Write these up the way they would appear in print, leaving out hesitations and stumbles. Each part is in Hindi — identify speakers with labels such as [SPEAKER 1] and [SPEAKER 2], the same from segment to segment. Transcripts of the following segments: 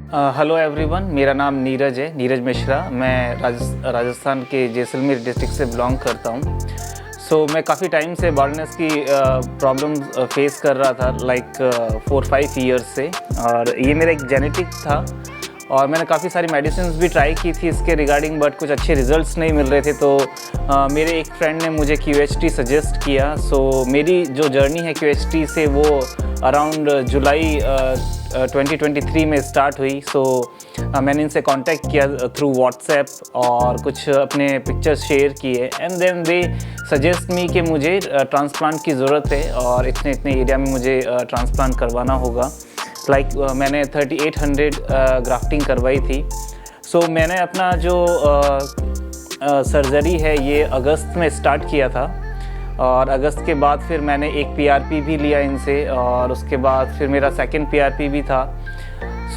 [SPEAKER 1] हेलो एवरीवन, मेरा नाम नीरज है, नीरज मिश्रा। मैं राजस्थान के जैसलमेर डिस्ट्रिक्ट से बिलोंग करता हूँ। मैं काफ़ी टाइम से बाल्डनेस की प्रॉब्लम फेस कर रहा था, लाइक 4-5 ईयर्स से। और ये मेरा एक जेनेटिक था और मैंने काफ़ी सारी मेडिसिन भी ट्राई की थी इसके रिगार्डिंग, बट कुछ अच्छे रिजल्ट्स नहीं मिल रहे थे। तो मेरे एक फ्रेंड ने मुझे QHT सजेस्ट किया। मेरी जो जर्नी है QHT से वो अराउंड जुलाई 2023 में स्टार्ट हुई। मैंने इनसे कांटेक्ट किया थ्रू व्हाट्सएप और कुछ अपने पिक्चर्स शेयर किए, and then they suggest me कि मुझे ट्रांसप्लांट की ज़रूरत है और इतने एरिया में मुझे ट्रांसप्लांट करवाना होगा। मैंने 3800 ग्राफ्टिंग करवाई थी। मैंने अपना जो सर्जरी है ये अगस्त में स्टार्ट किया था और अगस्त के बाद फिर मैंने एक PRP भी लिया इनसे और उसके बाद फिर मेरा सेकंड PRP भी था।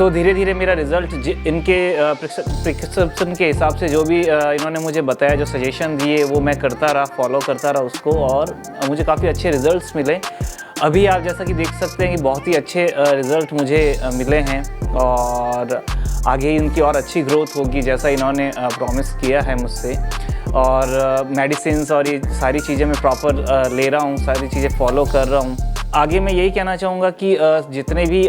[SPEAKER 1] धीरे धीरे मेरा रिज़ल्ट इनके प्रिस्क्रिप्शन के हिसाब से जो भी इन्होंने मुझे बताया, जो सजेशन दिए, वो मैं करता रहा, फॉलो करता रहा उसको, और मुझे काफ़ी अच्छे रिज़ल्ट्स मिले। अभी आप जैसा कि देख सकते हैं कि बहुत ही अच्छे रिज़ल्ट मुझे मिले हैं और आगे इनकी और अच्छी ग्रोथ होगी जैसा इन्होंने प्रॉमिस किया है मुझसे। और मेडिसिन्स और ये सारी चीज़ें मैं प्रॉपर ले रहा हूँ, सारी चीज़ें फॉलो कर रहा हूँ। आगे मैं यही कहना चाहूँगा कि जितने भी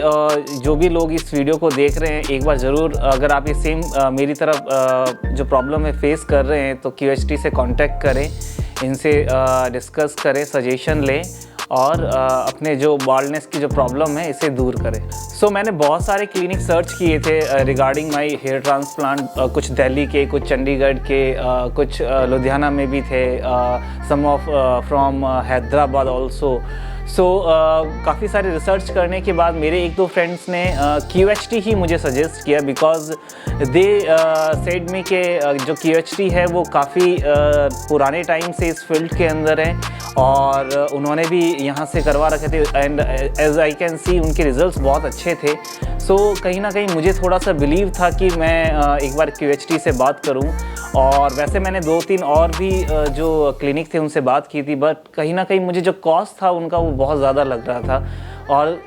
[SPEAKER 1] जो भी लोग इस वीडियो को देख रहे हैं, एक बार ज़रूर, अगर आप ये सेम मेरी तरफ जो प्रॉब्लम है फेस कर रहे हैं, तो QHT से कांटेक्ट करें, इनसे डिस्कस करें, सजेशन लें और अपने जो बाल्डनेस की जो प्रॉब्लम है इसे दूर करें। मैंने बहुत सारे क्लिनिक सर्च किए थे रिगार्डिंग माय हेयर ट्रांसप्लांट, कुछ दिल्ली के, कुछ चंडीगढ़ के, कुछ लुधियाना में भी थे, सम ऑफ फ्रॉम हैदराबाद ऑल्सो। काफ़ी सारे रिसर्च करने के बाद मेरे एक दो फ्रेंड्स ने QHT ही मुझे सजेस्ट किया, बिकॉज दे सेड मी के जो QHT है वो काफ़ी पुराने टाइम से इस फील्ड के अंदर है और उन्होंने भी यहाँ से करवा रखे थे, and as I can see उनके रिज़ल्ट्स बहुत अच्छे थे। कहीं ना कहीं मुझे थोड़ा सा बिलीव था कि मैं एक बार QHT से बात करूं, और वैसे मैंने 2-3 और भी जो क्लिनिक थे उनसे बात की थी, बट कहीं ना कहीं मुझे जो कॉस्ट था उनका वो बहुत ज़्यादा लग रहा था। और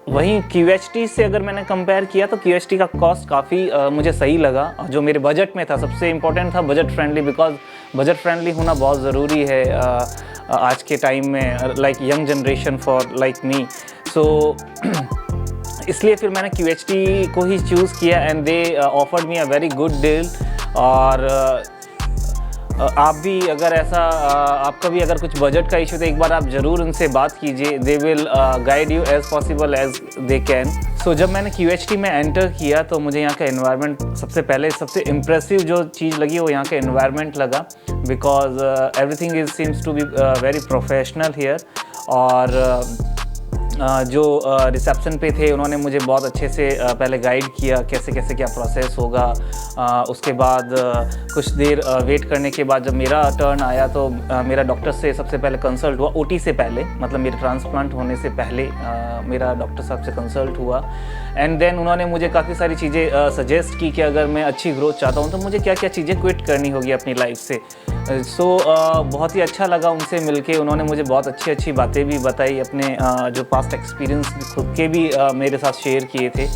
[SPEAKER 1] वहीं QHT से अगर मैंने कंपेयर किया तो QHT का कॉस्ट काफ़ी मुझे सही लगा, जो मेरे बजट में था। सबसे इम्पोर्टेंट था budget friendly, because budget friendly होना बहुत ज़रूरी है आज के टाइम में, like young generation for like me. इसलिए फिर मैंने QHT को ही चूज़ किया, and they offered me a very good deal. और आप भी अगर ऐसा आपका भी अगर कुछ बजट का इशू तो एक बार आप ज़रूर उनसे बात कीजिए, they will guide you as possible as they can. जब मैंने QHT में एंटर किया तो मुझे यहाँ का एनवायरनमेंट सबसे इम्प्रेसिव जो चीज़ लगी वो यहाँ का एनवायरनमेंट लगा, because everything is seems to be very professional here. और जो रिसेप्शन पे थे उन्होंने मुझे बहुत अच्छे से पहले गाइड किया कैसे कैसे क्या प्रोसेस होगा। उसके बाद कुछ देर वेट करने के बाद जब मेरा टर्न आया तो मेरा डॉक्टर से सबसे पहले कंसल्ट हुआ, OT से पहले, मतलब मेरे ट्रांसप्लांट होने से पहले मेरा डॉक्टर साहब से कंसल्ट हुआ। एंड देन उन्होंने मुझे काफ़ी सारी चीज़ें सजेस्ट की कि अगर मैं अच्छी ग्रोथ चाहता हूँ तो मुझे क्या क्या चीज़ें क्विट करनी होगी अपनी लाइफ से। बहुत ही अच्छा लगा उनसे मिलके। उन्होंने मुझे बहुत अच्छी बातें भी बताई, अपने जो पास्ट एक्सपीरियंस खुद के भी मेरे साथ शेयर किए थे।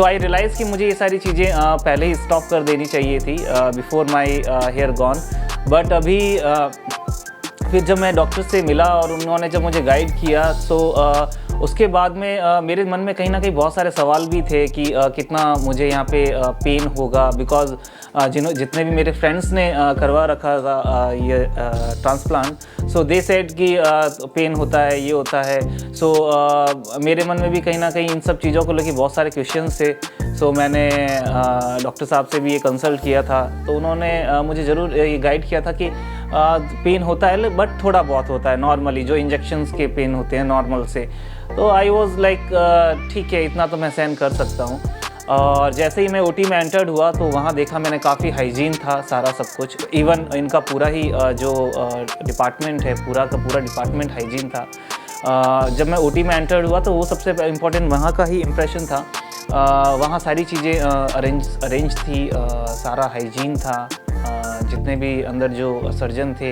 [SPEAKER 1] आई रियलाइज़ कि मुझे ये सारी चीज़ें पहले ही स्टॉप कर देनी चाहिए थी before my hair gone. But अभी फिर जब मैं डॉक्टर से मिला और उन्होंने जब मुझे गाइड किया उसके बाद में मेरे मन में कहीं ना कहीं बहुत सारे सवाल भी थे कि कितना मुझे यहाँ पे पेन होगा, बिकॉज जितने भी मेरे फ्रेंड्स ने करवा रखा था ये ट्रांसप्लांट, दे सेड कि पेन होता है, ये होता है। मेरे मन में भी कहीं ना कहीं इन सब चीज़ों को लेकर बहुत सारे क्वेश्चंस थे। मैंने डॉक्टर साहब से भी ये कंसल्ट किया था, तो उन्होंने मुझे ज़रूर ये गाइड किया था कि पेन होता है बट थोड़ा बहुत होता है नॉर्मली, जो इंजेक्शंस के पेन होते हैं नॉर्मल से। तो आई वॉज लाइक ठीक है, इतना तो मैं सहन कर सकता हूँ। और जैसे ही मैं OT में एंटर्ड हुआ तो वहाँ देखा मैंने काफ़ी हाइजीन था सारा सब कुछ, इवन इनका पूरा ही जो डिपार्टमेंट है पूरा का पूरा डिपार्टमेंट हाइजीन था। जब मैं OT में एंटर्ड हुआ तो वो सबसे इम्पोर्टेंट वहाँ का ही इम्प्रेशन था। वहाँ सारी चीज़ें अरेंज थी, सारा हाइजीन था। जितने भी अंदर जो सर्जन थे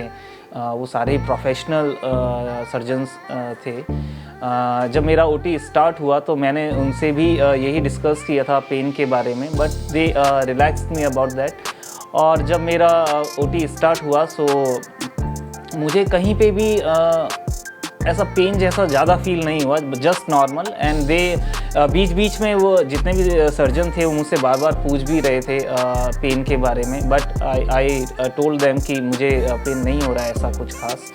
[SPEAKER 1] वो सारे प्रोफेशनल सर्जन्स थे। जब मेरा ओटी स्टार्ट हुआ तो मैंने उनसे भी यही डिस्कस किया था पेन के बारे में, but they relaxed me about that. और जब मेरा ओटी स्टार्ट हुआ सो मुझे कहीं पे भी ऐसा पेन जैसा ज़्यादा फील नहीं हुआ, जस्ट नॉर्मल। एंड दे बीच बीच में वो जितने भी सर्जन थे वो मुझसे बार बार पूछ भी रहे थे पेन के बारे में, बट आई टोल्ड देम कि मुझे पेन नहीं हो रहा है ऐसा कुछ खास।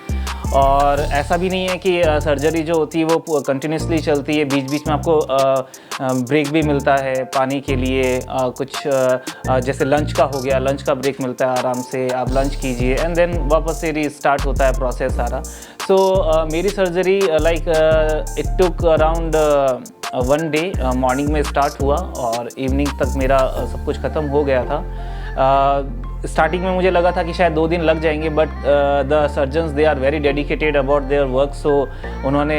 [SPEAKER 1] और ऐसा भी नहीं है कि सर्जरी जो होती है वो कंटिन्यूसली चलती है, बीच बीच में आपको ब्रेक भी मिलता है पानी के लिए, कुछ जैसे लंच का हो गया, लंच का ब्रेक मिलता है, आराम से आप लंच कीजिए एंड देन वापस से रीस्टार्ट होता है प्रोसेस सारा। सो मेरी surgery like it took around 1 day, morning में स्टार्ट हुआ और इवनिंग तक मेरा सब कुछ ख़त्म हो गया था। स्टार्टिंग में मुझे लगा था कि शायद 2 दिन लग जाएंगे, but the surgeons they are very dedicated about their work, so उन्होंने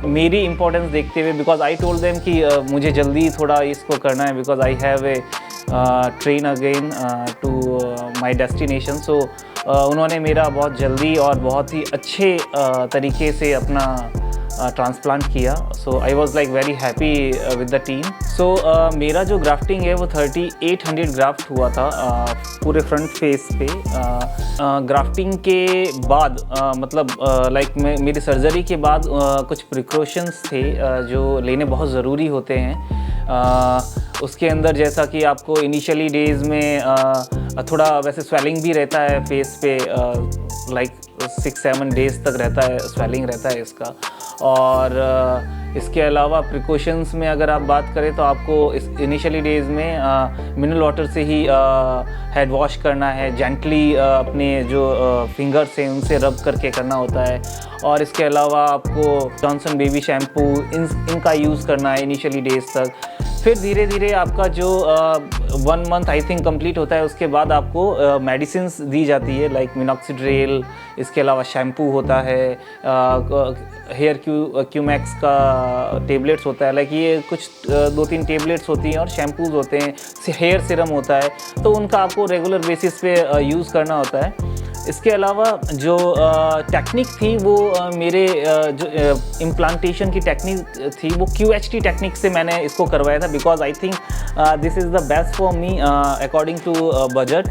[SPEAKER 1] मेरी इंपॉर्टेंस देखते हुए, बिकॉज आई टोल्ड देम कि मुझे जल्दी थोड़ा इसको करना है, because I have a train again to my destination. So उन्होंने मेरा बहुत जल्दी और बहुत ही अच्छे तरीके से अपना ट्रांसप्लांट किया। So I was like very happy with the team. So मेरा जो ग्राफ्टिंग है वो 3800 ग्राफ्ट हुआ था पूरे फ्रंट फेस पे। ग्राफ्टिंग के बाद मतलब लाइक मेरी सर्जरी के बाद कुछ प्रिकॉशंस थे जो लेने बहुत ज़रूरी होते हैं। उसके अंदर जैसा कि आपको इनिशियली डेज़ में थोड़ा वैसे स्वेलिंग भी रहता है फेस पे, लाइक 6-7 डेज़ तक रहता है, स्वेलिंग रहता है इसका। और इसके अलावा प्रिकॉशंस में अगर आप बात करें तो आपको इस इनिशियली डेज़ में मिनरल वाटर से ही हेड वॉश करना है, जेंटली अपने जो फिंगर्स हैं उनसे रब करके करना होता है। और इसके अलावा आपको जॉनसन बेबी शैम्पू इनका यूज़ करना है इनिशियली डेज़ तक। फिर धीरे धीरे आपका जो 1 मंथ आई थिंक कंप्लीट होता है, उसके बाद आपको मेडिसिन्स दी जाती है, लाइक मिनॉक्सिड्रेल, इसके अलावा शैम्पू होता है, हेयर क्यूमैक्स का टेबलेट्स होता है, लाइक ये कुछ 2-3 टेबलेट्स होती हैं और शैम्पूज़ होते हैं, हेयर सीरम होता है, तो उनका आपको रेगुलर बेसिस पे यूज़ करना होता है। इसके अलावा जो टेक्निक थी वो मेरे जो इम्प्लांटेशन की टेक्निक थी वो QHT टेक्निक से मैंने इसको करवाया था, because I think this is the best for me according to budget.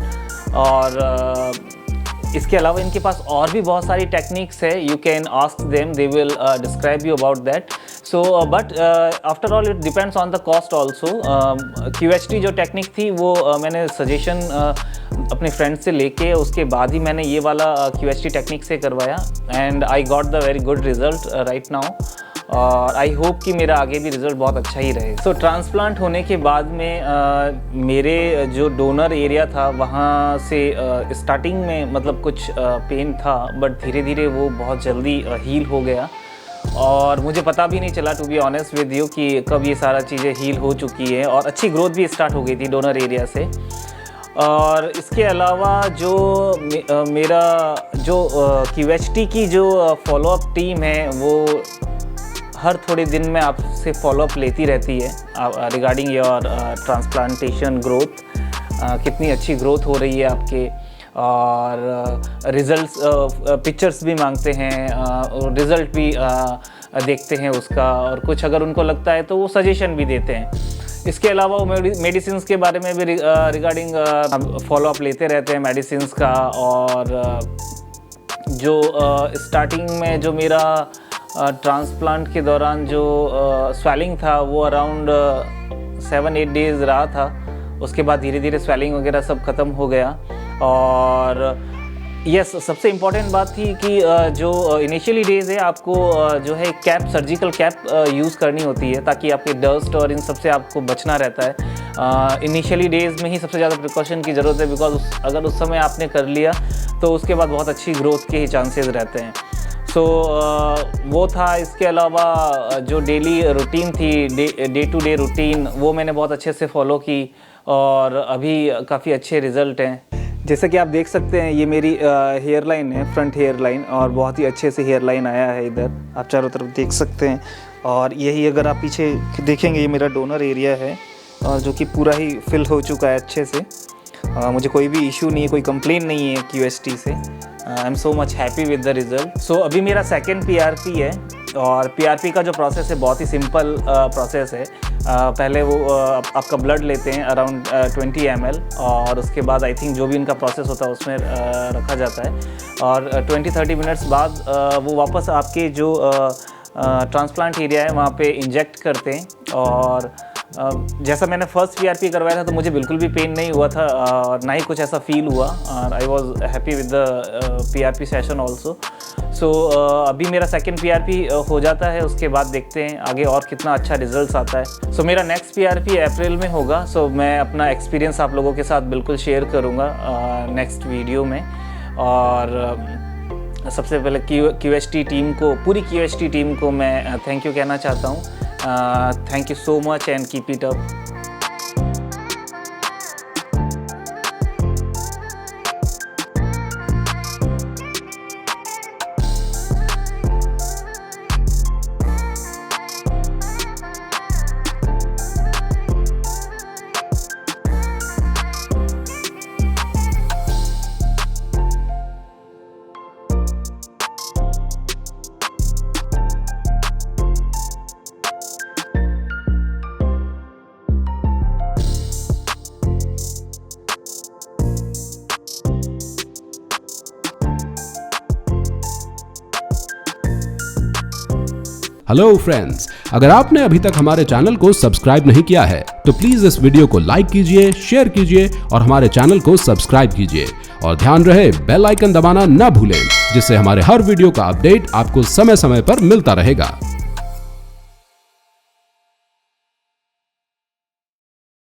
[SPEAKER 1] और इसके अलावा इनके पास और भी बहुत सारी टेक्निक्स है, you can ask them, they will describe you about that. So but after all it depends on the cost also. QHT जो टेक्निक थी वो मैंने सजेशन अपने फ्रेंड से लेके उसके बाद ही मैंने ये वाला QHT टेक्निक से करवाया and I got the very good result right now. और आई होप कि मेरा आगे भी रिज़ल्ट बहुत अच्छा ही रहे। सो ट्रांसप्लांट होने के बाद में मेरे जो डोनर एरिया था वहाँ से स्टार्टिंग में मतलब कुछ पेन था, बट धीरे धीरे वो बहुत जल्दी हील हो गया और मुझे पता भी नहीं चला, to be honest with you, कि कब ये सारा चीज़ें हील हो चुकी है और अच्छी ग्रोथ भी स्टार्ट हो गई थी डोनर एरिया से। और इसके अलावा जो मेरा जो QHT की जो फॉलोअप टीम है वो हर थोड़े दिन में आपसे फॉलोअप लेती रहती है रिगार्डिंग योर ट्रांसप्लांटेशन ग्रोथ, कितनी अच्छी ग्रोथ हो रही है आपके, और रिज़ल्ट्स पिक्चर्स भी मांगते हैं, रिज़ल्ट भी देखते हैं उसका, और कुछ अगर उनको लगता है तो वो सजेशन भी देते हैं। इसके अलावा वो मेडिसिन्स के बारे में भी रिगार्डिंग फॉलोअप लेते रहते हैं मेडिसिन्स का। और जो स्टार्टिंग में जो मेरा ट्रांसप्लांट के दौरान जो स्वेलिंग था वो अराउंड 7-8 डेज़ रहा था, उसके बाद धीरे धीरे स्वेलिंग वगैरह सब ख़त्म हो गया। और यस, सबसे इम्पॉर्टेंट बात थी कि जो इनिशियली डेज़ है आपको जो है कैप, सर्जिकल कैप यूज़ करनी होती है ताकि आपके डस्ट और इन सब से आपको बचना रहता है। इनिशियली डेज़ में ही सबसे ज़्यादा प्रिकॉशन की ज़रूरत है, बिकॉज अगर उस समय आपने कर लिया तो उसके बाद बहुत अच्छी ग्रोथ के ही चांसेस रहते हैं। सो वो था। इसके अलावा जो डेली रूटीन थी, डे टू डे रूटीन, वो मैंने बहुत अच्छे से फॉलो की और अभी काफ़ी अच्छे रिज़ल्ट हैं। जैसे कि आप देख सकते हैं ये मेरी हेयर लाइन है, फ्रंट हेयर लाइन, और बहुत ही अच्छे से हेयर लाइन आया है इधर, आप चारों तरफ देख सकते हैं। और यही अगर आप पीछे देखेंगे ये मेरा डोनर एरिया है और जो कि पूरा ही फिल हो चुका है अच्छे से। मुझे कोई भी इशू नहीं है, कोई कंप्लेन नहीं है QHT से। I am so much happy with the result. So अभी मेरा सेकेंड PRP है और PRP का जो प्रोसेस है बहुत ही सिंपल प्रोसेस है। पहले वो आपका ब्लड लेते हैं अराउंड 20 ml और उसके बाद आई थिंक जो भी इनका प्रोसेस होता है उसमें रखा जाता है और 20-30 मिनट्स बाद वो वापस आपके जो ट्रांसप्लांट एरिया है वहाँ पे इंजेक्ट करते हैं। और जैसा मैंने फर्स्ट PRP करवाया था तो मुझे बिल्कुल भी पेन नहीं हुआ था और ना ही कुछ ऐसा फील हुआ और I was happy with the PRP session also. So अभी मेरा सेकेंड PRP हो जाता है, उसके बाद देखते हैं आगे और कितना अच्छा रिजल्ट्स आता है। सो मेरा नेक्स्ट PRP अप्रैल में होगा। सो मैं अपना एक्सपीरियंस आप लोगों के साथ बिल्कुल शेयर करूँगा नेक्स्ट वीडियो में। और सबसे पहले QHT टीम को, पूरी QHT टीम को मैं थैंक यू कहना चाहता हूँ। Thank you so much and keep it up.
[SPEAKER 2] Hello friends, अगर आपने अभी तक हमारे चैनल को सब्सक्राइब नहीं किया है तो प्लीज इस वीडियो को लाइक कीजिए, शेयर कीजिए और हमारे चैनल को सब्सक्राइब कीजिए। और ध्यान रहे बेल आइकन दबाना ना भूलें, जिससे हमारे हर वीडियो का अपडेट आपको समय समय पर मिलता रहेगा।